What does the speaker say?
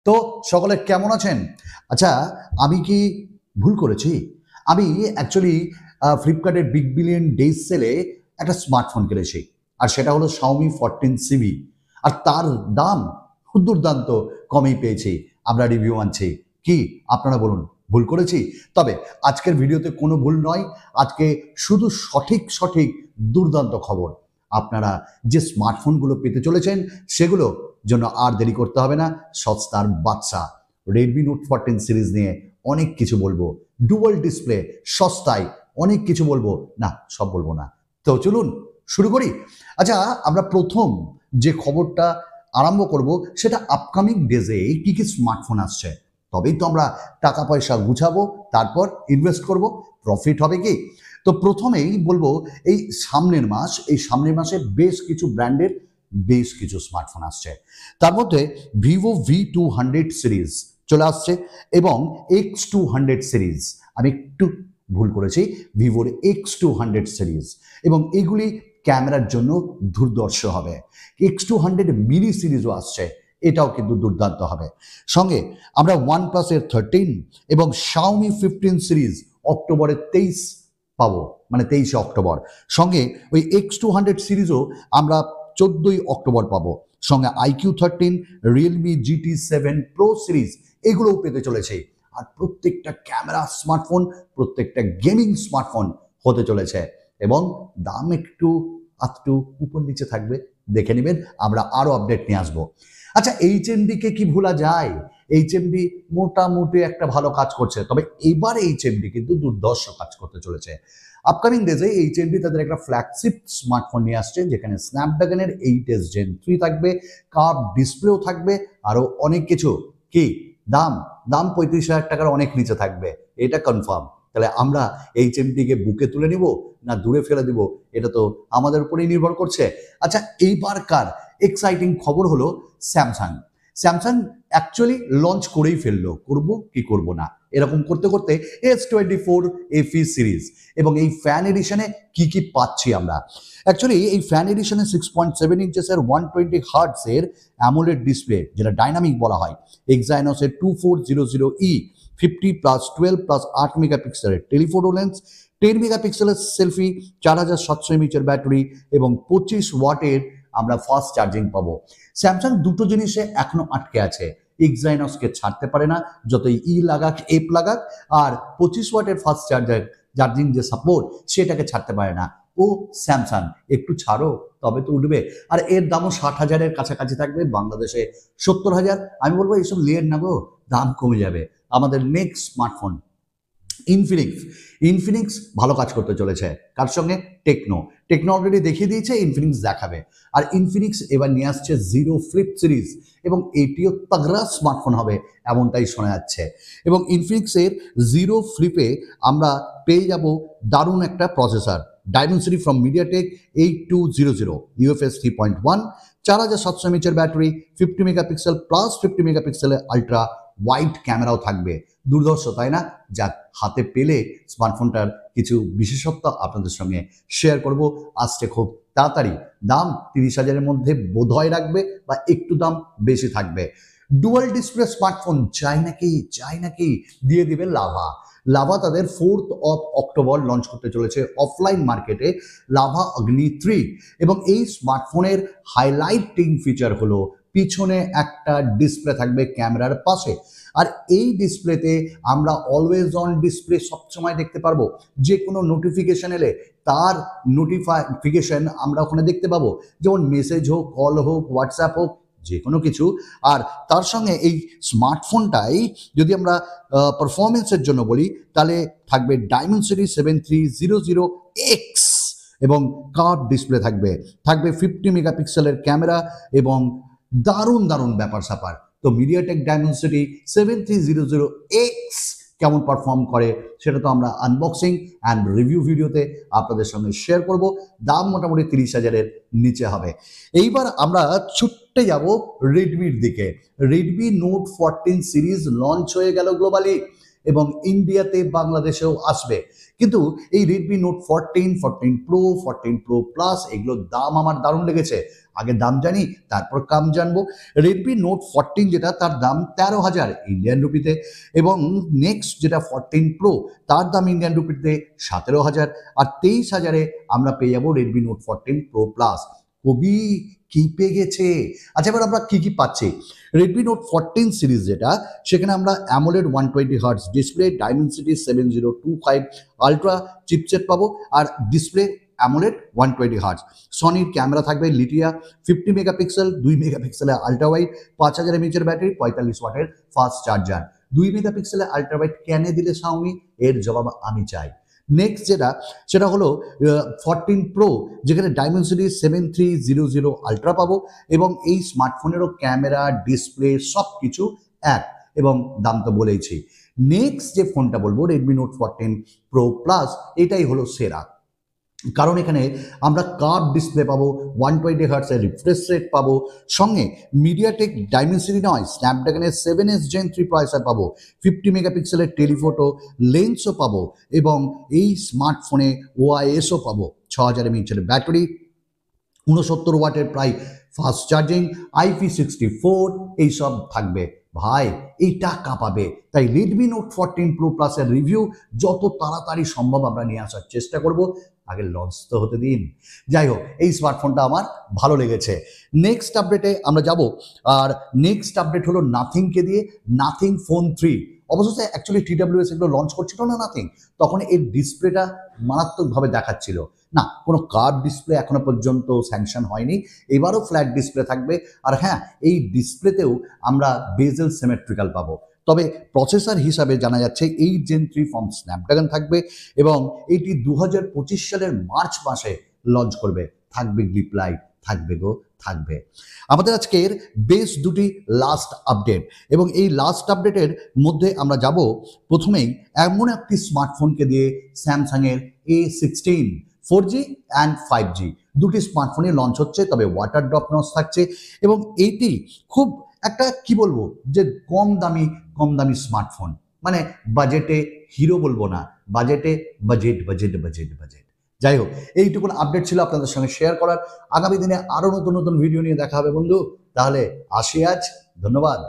তো সকলে কেমন আছেন? আচ্ছা, আমি কি ভুল করেছি? আমি অ্যাকচুয়ালি ফ্লিপকার্টের বিগ বিলিয়ন ডেজ সেলে একটা স্মার্টফোন কিনেছি। আর সেটা হলো Xiaomi 14 সিবি। আর তার দাম দুর্দান্ত কমেই পেয়েছি। আমরা রিভিউ আনছি। কি আপনারা বলুন, ভুল করেছি? তবে আজকের ভিডিওতে কোনো ভুল নয়। আজকে শুধু সঠিক দুর্দান্ত খবর। আপনারা যে স্মার্টফোনগুলো পেতে চলেছেন সেগুলো জন্য আর দেরি করতে হবে না। সস্তার বাদশা Redmi Note 14 সিরিজ নিয়ে অনেক কিছু বলবো। ডুয়াল ডিসপ্লে, সস্তায় অনেক কিছু বলবো। না, সব বলবো না। তো চলুন শুরু করি। আচ্ছা, আমরা প্রথম যে খবরটা আরম্ভ করব সেটা আপকামিং ডেজে কি কি স্মার্টফোন আসছে। তবেই তো আমরা টাকা পয়সা গুছাবো, তারপর ইনভেস্ট করব, প্রফিট হবে কি। তো প্রথমেই বলবো এই সামনের মাসে বেশ কিছু ব্র্যান্ডের বেশ কিছু স্মার্টফোন আসছে। তার মধ্যে ভিভো V200 সিরিজ চলে আসছে এবং X200 সিরিজ। আমি একটু ভুল করেছি, ভিভোর X200 সিরিজ, এবং এগুলি ক্যামেরার জন্য দুর্ধর্ষ হবে। X200 মিনি সিরিজও আসছে, এটাও কিন্তু দুর্দান্ত হবে। সঙ্গে আমরা OnePlus এর 13 এবং Xiaomi 15 সিরিজ অক্টোবরের 23 পাবো, মানে 23 অক্টোবর। সঙ্গে ওই X200 সিরিজও আমরা 14ই অক্টোবর পাবো। সঙ্গে IQ13, Realme GT7 Pro series এগুলোও পেতে চলেছে। আর প্রত্যেকটা ক্যামেরা স্মার্টফোন, প্রত্যেকটা গেমিং স্মার্টফোন হতে চলেছে, এবং দাম একটু উপর নিচে থাকবে, দেখে নেবেন। আমরা আরো আপডেট নিয়ে আসবো। আচ্ছা, HMD-কে কি ভোলা যায়? HMD মোটামুটি একটা ভালো কাজ করছে, তবে এবার HMD কিন্তু দুর্ধর্ষ কাজ করতে চলেছে। আপকামিং ডেজে HMD তাদের একটা ফ্ল্যাগশিপ স্মার্টফোন নিয়ে আসছে, যেখানে স্ন্যাপড্রাগনের 8S Gen 3 থাকবে, কার্ভ ডিসপ্লেও থাকবে, আরো অনেক কিছু। কি দাম? 35,000 টাকার অনেক নিচে থাকবে, এটা কনফার্ম। তাহলে আমরা HMD-কে বুকে তুলে নিব না দূরে ফেলে দিব, এটা তো আমাদের উপরেই নির্ভর করছে। আচ্ছা, এইবারকার এক্সাইটিং খবর হলো স্যামসাং অ্যাকচুয়ালি লঞ্চ করেই ফেললো, করব কি করব না এরকম করতে করতে S24 FE সিরিজ, এবং এই ফ্যান এডিশনে কি পাচ্ছি আমরা। অ্যাকচুয়ালি এই ফ্যান এডিশনে 6.7 ইঞ্চেসের 120 হার্টজের অ্যামোলেড ডিসপ্লে, যেটা ডাইনামিক বলা হয়, এক্সাইনসের 2400E 50+12+ 8 মেগাপিক্সেলের টেলিফোটো লেন্স, 10 মেগাপিক্সেলের সেলফি, 4700 mAh ব্যাটারি এবং 25 ওয়াটের আমরা ফাস্ট চার্জিং পাবো। স্যামসাং দুটো জিনিসে এখনো আটকে আছে, এক্সাইনসকে ছাড়তে পারে না, যতই লাগাক এপ লাগাক, আর 25 ওয়াটের ফাস্ট চার্জিং যে সাপোর্ট সেটাকে ছাড়তে পারে না। ও স্যামসাং একটু ছাড়ো, তবে তো উঠবে। আর এর দামও 60,000-এর কাছাকাছি থাকবে, বাংলাদেশে 70,000। আমি বলবো এইসব লেয়ার না গো, দাম কমে যাবে। আমাদের নেক্সট স্মার্টফোন ইনফিনিক্স ভালো কাজ করতে চলেছে। কার সঙ্গে? টেকনো অলরেডি দেখিয়ে দিয়েছে, ইনফিনিক্স দেখাবে। আর ইনফিনিক্স এবার নিয়ে আসছে জিরো ফ্লিপ সিরিজ, এবং এটিও তাগড়া স্মার্টফোন হবে এমনটাই শোনা যাচ্ছে। এবং ইনফিনিক্সের জিরো ফ্লিপে আমরা পেয়ে যাব দারুণ একটা processor, Dimensity from MediaTek 8200 UFS 3.1, 4700 mAh battery, 50 megapixel plus 50 মেগাপিক্সেলের আলট্রা ওয়াইড ক্যামেরাও থাকবে। দুর্ধর্ষ, তাই না? যাক, হাতে পেলে স্মার্টফোনটার কিছু বিশেষত্ব আপনাদের সঙ্গে শেয়ার করব। আসছে খুব তাড়াতাড়ি। দাম 30,000-এর মধ্যে বোধহয় রাখবে, বা একটু দাম বেশি থাকবে। ডুয়াল ডিসপ্লে স্মার্টফোন চাই নাকি দিয়ে দিবে লাভা তাদের 4th of অক্টোবর লঞ্চ করতে চলেছে অফলাইন মার্কেটে, লাভা অগ্নি 3। এবং এই স্মার্টফোনের হাইলাইটিং ফিচার হলো পিছনে একটা ডিসপ্লে থাকবে ক্যামেরার পাশে। আর এই ডিসপ্লেতে আমরা অলওয়েজ অন ডিসপ্লে সবসময় দেখতে পারবো। যে কোনো নোটিফিকেশন এলে তার নোটিফিকেশন আমরা ওখানে দেখতে পাবো, যেমন মেসেজ হোক, কল হোক, হোয়াটসঅ্যাপ হোক, যে কোনো কিছু। আর তার সঙ্গে এই স্মার্টফোনটাই যদি আমরা পারফরমেন্সের জন্য বলি, তাহলে থাকবে ডাইমেনসিটি 7300X, এবং কার্ভ ডিসপ্লে থাকবে 50 মেগাপিক্সেলের ক্যামেরা, এবং দারুণ ব্যাপার স্যাপার। তো মিডিয়াটেক ডাইমেনসিটি 7300X কেমন পারফর্ম করে সেটা তো আমরা আনবক্সিং অ্যান্ড রিভিউ ভিডিওতে আপনাদের সঙ্গে শেয়ার করব। দাম মোটামুটি 30,000-এর নিচে হবে। এইবার আমরা ছুটে যাব রেডমির দিকে। রেডমি নোট 14 সিরিজ লঞ্চ হয়ে গেল গ্লোবালি। এবং ইন্ডিয়াতে বাংলাদেশেও আসবে। কিন্তু এই Redmi note 14, 14 pro, 14 pro plus এগুলোর দাম আমার দারুণ লেগেছে। আগে দাম জানি, তারপর কাম জানবো। রেডমি নোট 14 যেটা, তার দাম 13,000 ইন্ডিয়ান রুপিতে, এবং নেক্সট যেটা 14 প্রো, তার দাম ইন্ডিয়ান রুপিতে 17,000, আর 23,000-এ আমরা পেয়ে যাবো রেডমি নোট 14 প্রো প্লাস। খুবই কি পেয়ে গেছে। আচ্ছা, এবার আমরা কি কি পাচ্ছি? রেডমি নোট 14 সিরিজ যেটা, সেখানে আমরা AMOLED 120 hertz display, Dimensity 7025 ultra chipset পাবো, আর ডিসপ্লে অ্যামোলেড 120 হার্টজ। সনির ক্যামেরা থাকবে লিটিয়া 50 মেগাপিক্সেল, 2 মেগাপিক্সেলের আলট্রা ওয়াইড, 5000 এমএএইচ ব্যাটারি, 45 ওয়াটের ফাস্ট চার্জার। 2 মেগাপিক্সেলের আলট্রা ওয়াইড কেন দিলে শাওমি? এর জবাব আমি চাই। নেক্সট যেটা, সেটা হলো 14 প্রো, যেখানে ডাইমেনসিটি 7300 আলট্রা পাবো, এবং এই স্মার্টফোনেরও ক্যামেরা, ডিসপ্লে সব কিছু এক, এবং দাম তো বলেইছি। নেক্সট যে ফোনটা বলবো, রেডমি নোট 14 প্রো প্লাস, এটাই হলো সেরা, কারণ এখানে আমরা কার্ভ ডিসপ্লে পাবো, 120 হার্টসের রিফ্রেশ রেট পাবো, সঙ্গে মিডিয়াটেক ডাইমেনসিটি নয়, স্ন্যাপড্রাগনের 7S Gen 3 প্রসেসর পাবো, 50 মেগাপিক্সেলের টেলিফোটো লেন্সও পাবো, এবং এই স্মার্টফোনে ওআইএসও পাবো, 6000 এমএএইচের ব্যাটারি, 69 ওয়াটের প্রায় ফাস্ট চার্জিং, IP64 এইসব থাকবে। ভাই, এইটা কাঁপাবে। তাই রেডমি নোট 14 প্রো প্লাসের রিভিউ যত তাড়াতাড়ি সম্ভব আমরা নিয়ে আসার চেষ্টা করব। আগে লঞ্চ তো হতে দিন। যাই হোক, এই স্মার্টফোনটা আমার ভালো লেগেছে। নেক্সট আপডেটে আমরা যাব, আর নেক্সট আপডেট হলো নাথিংকে দিয়ে, নাথিং ফোন 3। অবশেষে অ্যাকচুয়ালি TWS এগুলো লঞ্চ করছিল না নাথিং, তখন এর ডিসপ্লেটা মারাত্মকভাবে দেখাচ্ছিল না, কোনো কার্ভ ডিসপ্লে এখনো পর্যন্ত স্যাংশন হয়নি। এবারও ফ্ল্যাট ডিসপ্লে থাকবে, আর হ্যাঁ, এই ডিসপ্লেতেও আমরা বেজেল সিমেট্রিক্যাল পাবো। তবে প্রসেসর হিসাবে জানা যাচ্ছে 8 Gen 3 ফ্রম স্ন্যাপড্রাগন থাকবে, এবং এটি 2025 সালের মার্চ মাসে লঞ্চ করবে। থাকবে গ্লিপ লাইট, থাকবে গো থাকবে। আমাদের আজকের বেশ দুটি লাস্ট আপডেট, এবং এই লাস্ট আপডেটের মধ্যে আমরা যাব প্রথমেই এমন একটি স্মার্টফোনকে দিয়ে, স্যামসাংয়ের A16 4G অ্যান্ড 5G দুটি স্মার্টফোনে লঞ্চ হচ্ছে, তবে ওয়াটার ড্রপ নচ থাকছে, এবং এইটি খুব একটা কি বলবো, যে কম দামি স্মার্টফোন, মানে বাজেটে হিরো বলবো না, বাজেটে বাজেট বাজেট বাজেট বাজেট। যাই হোক, এইটুকুন আপডেট ছিল আপনাদের সঙ্গে শেয়ার করার। আগামী দিনে আরো নতুন নতুন ভিডিও নিয়ে দেখা হবে বন্ধু। তাহলে আসি আজ, ধন্যবাদ।